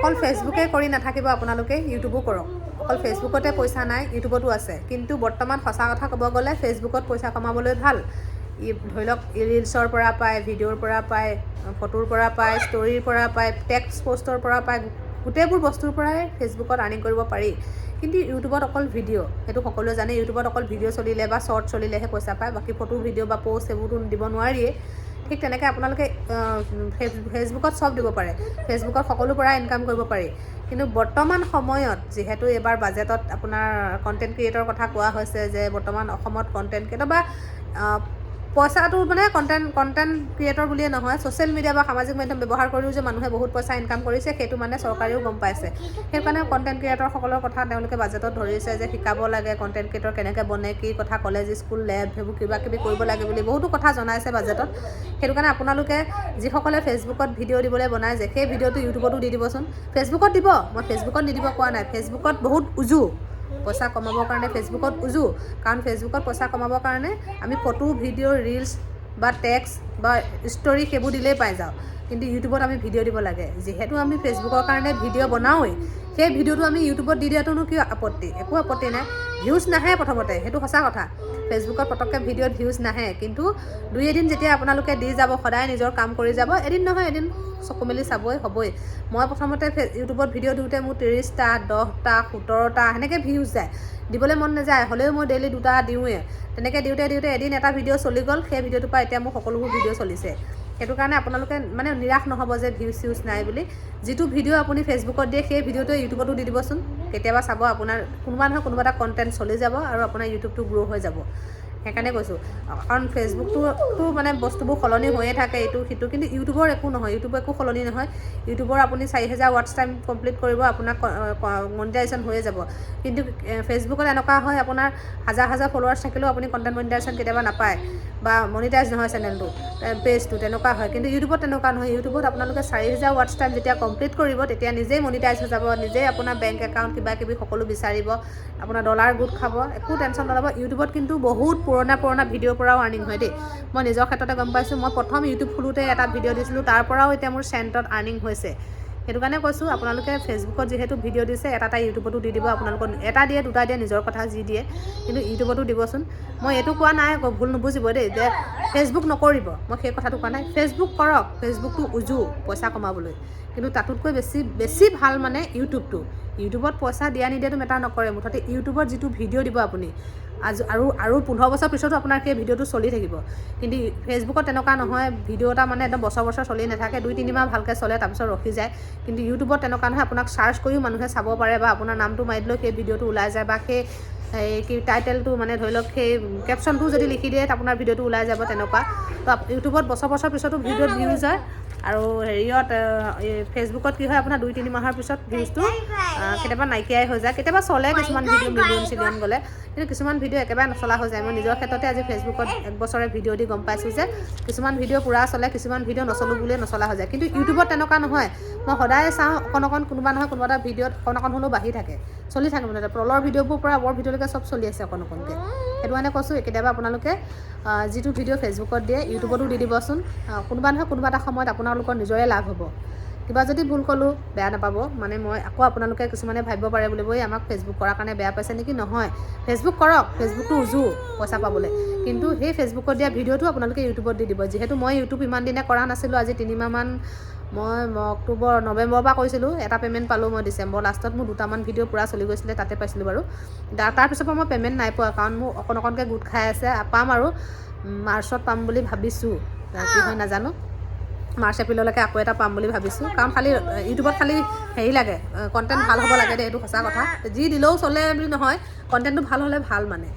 অকল ফেচবুকে কৰি নাথাকিব, আপোনালোকে ইউটিউবো কৰক। অকল ফেচবুকতে পইচা নাই, ইউটিউবতো আছে। কিন্তু বৰ্তমান সঁচা কথা ক'ব গ'লে ফেচবুকত পইচা কমাবলৈ ভাল। ধৰি লওক ৰিলছৰ পৰা পায়, ভিডিঅ'ৰ পৰা পায়, ফটোৰ পৰা পায়, ষ্টৰীৰ পৰা পায়, টেক্সট প'ষ্টৰ পৰা পায়, গোটেইবোৰ বস্তুৰ পৰাই ফেচবুকত আৰ্নিং কৰিব পাৰি। কিন্তু ইউটিউবত অকল ভিডিঅ', সেইটো সকলোৱে জানে। ইউটিউবত অকল ভিডিঅ' চলিলে বা শ্বৰ্ট চলিলেহে পইচা পায়, বাকী ফটো ভিডিঅ' বা প'ষ্ট সেইবোৰতো দিব নোৱাৰিয়ে। ঠিক তেনেকৈ আপোনালোকে ফেচবুকত চব দিব পাৰে, ফেচবুকত সকলো পৰা ইনকাম কৰিব পাৰি। কিন্তু বৰ্তমান সময়ত যিহেতু এইবাৰ বাজেটত আপোনাৰ কণ্টেণ্ট ক্ৰিয়েটৰ কথা কোৱা হৈছে যে বৰ্তমান অসমত কণ্টেণ্ট ক্ৰিয়েটৰ বা পইচাটো মানে কণ্টেণ্ট ক্ৰিয়েটৰ বুলিয়ে নহয়, ছ'চিয়েল মিডিয়া বা সামাজিক মাধ্যম ব্যৱহাৰ কৰিও যে মানুহে বহুত পইচা ইনকাম কৰিছে সেইটো মানে চৰকাৰেও গম পাইছে। সেইকাৰণে কণ্টেণ্ট ক্ৰিয়েটৰসকলৰ কথা তেওঁলোকে বাজেটত ধৰিছে যে শিকাব লাগে, কণ্টেণ্ট ক্ৰিয়েটৰ কেনেকৈ বনে, কি কথা, কলেজ স্কুল লেব সেইবোৰ কিবা কিবি কৰিব লাগে বুলি বহুতো কথা জনাইছে বাজেটত। সেইটো কাৰণে আপোনালোকে যিসকলে ফেচবুকত ভিডিঅ' দিবলৈ বনাই যে সেই ভিডিঅ'টো ইউটিউবতো দি দিবচোন। ফেচবুকত দিব, মই ফেচবুকত নিদিব কোৱা নাই। ফেচবুকত বহুত উজু পইচা কমাবৰ কাৰণে, ফেচবুকত উজু। কাৰণ ফেচবুকত পইচা কমাবৰ কাৰণে আমি ফটো, ভিডিঅ', ৰিলছ বা টেক্সট বা ষ্টৰী সেইবোৰ দিলেই পাই যাওঁ। কিন্তু ইউটিউবত আমি ভিডিঅ' দিব লাগে। যিহেতু আমি ফেচবুকৰ কাৰণে ভিডিঅ' বনাওঁৱেই, সেই ভিডিঅ'টো আমি ইউটিউবত দি দিয়াটোনো কি আপত্তি? একো আপত্তি নাই। ভিউজ নাহে প্ৰথমতে, সেইটো সঁচা কথা। ফেচবুকত পটককৈ ভিডিঅ'ত ভিউজ নাহে, কিন্তু দুই এদিন যেতিয়া আপোনালোকে দি যাব, সদায় নিজৰ কাম কৰি যাব, এদিন নহয় এদিন চকু মেলি চাবই, হ'বই। মই প্ৰথমতে ইউটিউবত ভিডিঅ' দিওঁতে মোৰ 30টা, 10টা, 17টা সেনেকৈ ভিউজ যায়। দিবলৈ মন নাযায়, হ'লেও মই ডেইলি 2টা দিওঁৱে। তেনেকৈ দিওঁতে এদিন এটা ভিডিঅ' চলি গ'ল, সেই ভিডিঅ'টোৰ পৰা এতিয়া মোৰ সকলোবোৰ ভিডিঅ' চলিছে। সেইটো কাৰণে আপোনালোকে মানে নিৰাশ নহ'ব যে ভিউজ চিউজ নাই বুলি। যিটো ভিডিঅ' আপুনি ফেচবুকত দিয়ে সেই ভিডিঅ'টোৱে ইউটিউবতো দি দিবচোন। কেতিয়াবা চাব আপোনাৰ কোনোবা নহয় কোনোবা এটা কণ্টেণ্ট চলি যাব আৰু আপোনাৰ ইউটিউবটো গ্ৰ' হৈ যাব। সেইকাৰণে কৈছোঁ, কাৰণ ফেচবুকটো মানে বস্তুবোৰ সলনি হৈয়ে থাকে, এইটো সিটো। কিন্তু ইউটিউবৰ একো নহয়, ইউটিউবৰ একো সলনি নহয়। ইউটিউবৰ আপুনি 4000 ৱাটচ টাইম কমপ্লিট কৰিব, আপোনাৰ মনিটাইজেশ্যন হৈয়ে যাব। কিন্তু ফেচবুকত এনেকুৱা হয়, আপোনাৰ হাজাৰ ফলোৱাৰ্ছ থাকিলেও আপুনি কণ্টেণ্ট মনিটাইজেশ্যন কেতিয়াবা নাপায় বা মনিটাইজ নহয় চেনেলটো, পেজটো, তেনেকুৱা হয়। কিন্তু ইউটিউবত তেনেকুৱা নহয়। ইউটিউবত আপোনালোকে 4000 ৱাটচ টাইম যেতিয়া কমপ্লিট কৰিব, তেতিয়া নিজেই মনিটাইজ হৈ যাব, নিজেই আপোনাৰ বেংক একাউণ্ট কিবা কিবি সকলো বিচাৰিব, আপোনাৰ ডলাৰ গোট খাব, একো টেনশ্যন নল'ব। ইউটিউবত কিন্তু বহুত পুৰণা ভিডিঅ'ৰ পৰাও আৰ্নিং হয় দেই। মই নিজৰ ক্ষেত্ৰতে গম পাইছোঁ। মই প্ৰথম ইউটিউব খোলোতে এটা ভিডিঅ' দিছিলোঁ, তাৰ পৰাও এতিয়া মোৰ চেণ্টত আৰ্নিং হৈছে। সেইটো কাৰণে কৈছোঁ, আপোনালোকে ফেচবুকত যিহেতু ভিডিঅ' দিছে, এটা ইউটিউবতো দি দিব। আপোনালোকৰ এটা দিয়ে, 2টা দিয়ে, নিজৰ কথা যি দিয়ে, কিন্তু ইউটিউবতো দিবচোন। মই এইটো কোৱা নাই, ভুল নুবুজিব দেই, যে ফেচবুক নকৰিব, মই সেই কথাটো কোৱা নাই। ফেচবুক কৰক, ফেচবুকটো উজু পইচা কমাবলৈ। কিন্তু তাতোতকৈ বেছি ভাল মানে ইউটিউবটো। ইউটিউবত পইচা দিয়া নিদিয়াটো মেটাৰ নকৰে, মুঠতে ইউটিউবত যিটো ভিডিঅ' দিব আপুনি আৰু 15 বছৰ পিছতো আপোনাৰ সেই ভিডিঅ'টো চলি থাকিব। কিন্তু ফেচবুকত তেনেকুৱা নহয়, ভিডিঅ' এটা মানে একদম বছৰ চলি নাথাকে, 2-3 মাহ ভালকৈ চলে, তাৰপিছত ৰখি যায়। কিন্তু ইউটিউবত তেনেকুৱা নহয়, আপোনাক চাৰ্চ কৰিও মানুহে চাব পাৰে বা আপোনাৰ নামটো মাৰি দিলেও সেই ভিডিঅ'টো ওলাই যায়, বা সেই টাইটেলটো মানে ধৰি লওক সেই কেপশ্যনটো যদি লিখি দিয়ে আপোনাৰ ভিডিঅ'টো ওলাই যাব, তেনেকুৱা। তো ইউটিউবত বছৰ পিছতো ভিডিঅ'ত ভিউজ হয়। আৰু ফেচবুকত কি হয়, আপোনাৰ 2-3 মাহৰ পিছত ভিউজটো কেতিয়াবা নাইকিয়াই হৈ যায়। কেতিয়াবা চলে কিছুমান ভিডিঅ' মিলিয়ন গ'লে, কিন্তু কিছুমান ভিডিঅ' একেবাৰে নচলা হৈ যায়। মই নিজৰ ক্ষেত্ৰতে আজি ফেচবুকত 1 বছৰে ভিডিঅ' দি গম পাইছোঁ যে কিছুমান ভিডিঅ' পূৰা চলে, কিছুমান ভিডিঅ' নচলোঁ বুলিয়ে নচলা হৈ যায়। কিন্তু ইউটিউবত তেনেকুৱা নহয়। মই সদায় চাওঁ, অকণ কোনোবা নহয় কোনোবা এটা ভিডিঅ'ত অকণ হ'লেও বাঢ়ি থাকে, চলি থাকে। মানে তলৰ ভিডিঅ'বোৰ পৰা ওপৰ ভিডিঅ'লৈকে চব চলি আছে অকণকৈ। সেইটো কাৰণে কৈছোঁ, কেতিয়াবা আপোনালোকে যিটো ভিডিঅ' ফেচবুকত দিয়ে ইউটিউবতো দি দিবচোন। কোনোবা নহয় কোনোবা এটা সময়ত আপোনালোকৰ নিজৰে লাভ হ'ব। কিবা যদি ভুল ক'লোঁ বেয়া নাপাব। মানে মই আকৌ আপোনালোকে কিছুমানে ভাবিব পাৰে বুলি আমাক ফেচবুক কৰাৰ কাৰণে বেয়া পাইছে নেকি? নহয়, ফেচবুক কৰক, ফেচবুকটো উজু পইচা পাবলৈ। কিন্তু সেই ফেচবুকত দিয়া ভিডিঅ'টো আপোনালোকে ইউটিউবত দি দিব। যিহেতু মই ইউটিউব ইমান দিনে কৰা নাছিলোঁ, আজি 3 মাহমান মই নৱেম্বৰৰ পৰা কৰিছিলোঁ। এটা পে'মেণ্ট পালোঁ মই ডিচেম্বৰ লাষ্টত। মোৰ 2টামান ভিডিঅ' পূৰা চলি গৈছিলে, তাতে পাইছিলোঁ বাৰু। তাৰপিছৰ পৰা মই পে'মেণ্ট নাই পোৱা, কাৰণ মোৰ অকণকৈ গোট খাই আছে। পাম আৰু মাৰ্চত পাম বুলি ভাবিছোঁ, কি হয় নাজানো। মাৰ্চ এপ্ৰিললৈকে আকৌ এটা পাম বুলি ভাবিছোঁ। কাৰণ খালি ইউটিউবত খালি হেৰি লাগে, কণ্টেণ্ট ভাল হ'ব লাগে দেই, এইটো সঁচা কথা। যি দিলেও চলে বুলি নহয়, কণ্টেণ্টটো ভাল হ'লে ভাল মানে।